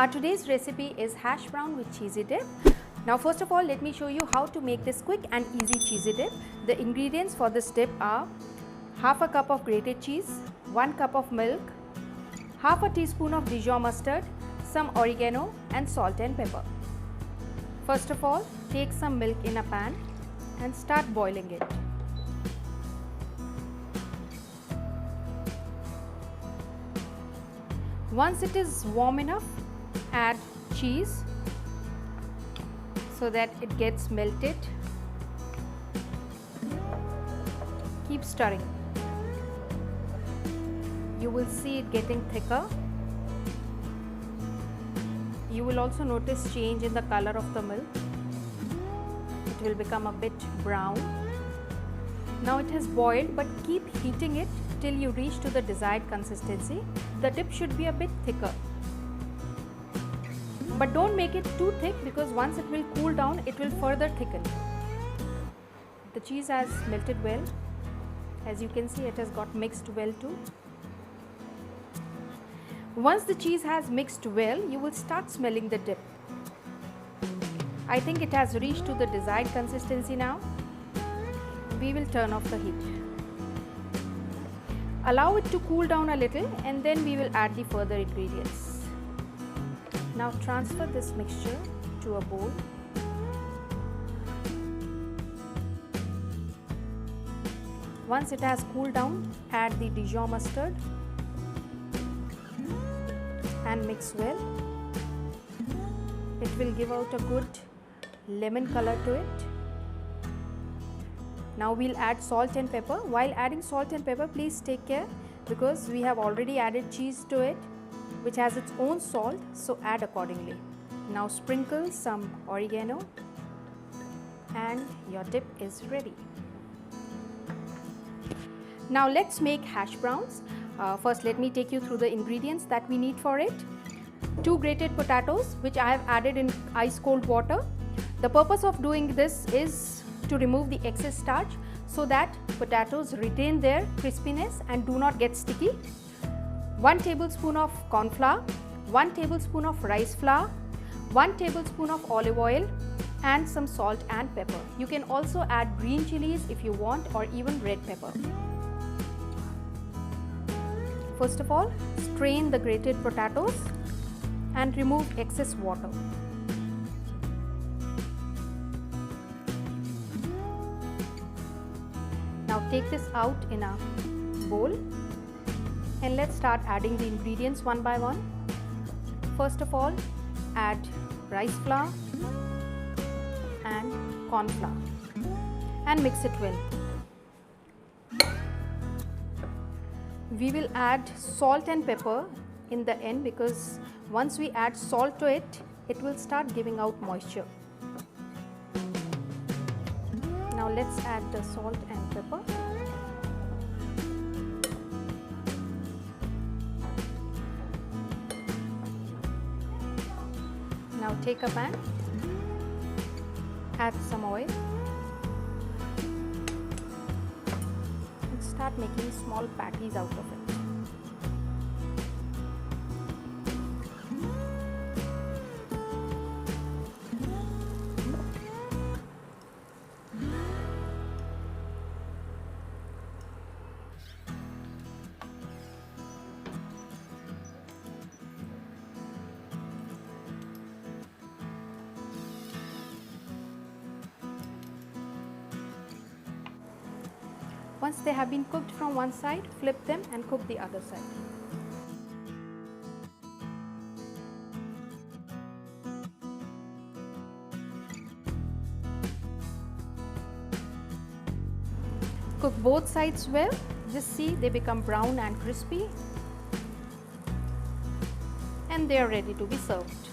Our today's recipe is hash brown with cheesy dip. Now first of all, let me show you how to make this quick and easy cheesy dip. The ingredients for this dip are half a cup of grated cheese, 1 cup of milk, half a teaspoon of Dijon mustard, some oregano and salt and pepper. First of all, take some milk in a pan and start boiling it. Once it is warm enough, add cheese so that it gets melted. Keep stirring. You will see it getting thicker. You will also notice change in the color of the milk. It will become a bit brown. Now it has boiled, but keep heating it till you reach to the desired consistency. The dip should be a bit thicker. But don't make it too thick, because once it will cool down, it will further thicken. The cheese has melted well. As you can see, it has got mixed well too. Once the cheese has mixed well, you will start smelling the dip. I think it has reached to the desired consistency now. We will turn off the heat. Allow it to cool down a little and then we will add the further ingredients. Now transfer this mixture to a bowl. Once it has cooled down, add the Dijon mustard and mix well. It will give out a good lemon color to it. Now we'll add salt and pepper. While adding salt and pepper, please take care, because we have already added cheese to it, which has its own salt, so add accordingly. Now sprinkle some oregano and your dip is ready. Now let's make hash browns. First let me take you through the ingredients that we need for it. 2 grated potatoes, which I have added in ice cold water. The purpose of doing this is to remove the excess starch so that potatoes retain their crispiness and do not get sticky. 1 tablespoon of corn flour, 1 tablespoon of rice flour, 1 tablespoon of olive oil and some salt and pepper. You can also add green chilies if you want, or even red pepper. First of all, strain the grated potatoes and remove excess water. Now take this out in a bowl and let's start adding the ingredients one by one. First of all, add rice flour and corn flour and mix it well. We will add salt and pepper in the end, because once we add salt to it, it will start giving out moisture. Now let's add the salt and pepper. Now take a pan, add some oil and start making small patties out of it. Once they have been cooked from one side, flip them and cook the other side. Cook both sides well. Just see they become brown and crispy, and they are ready to be served.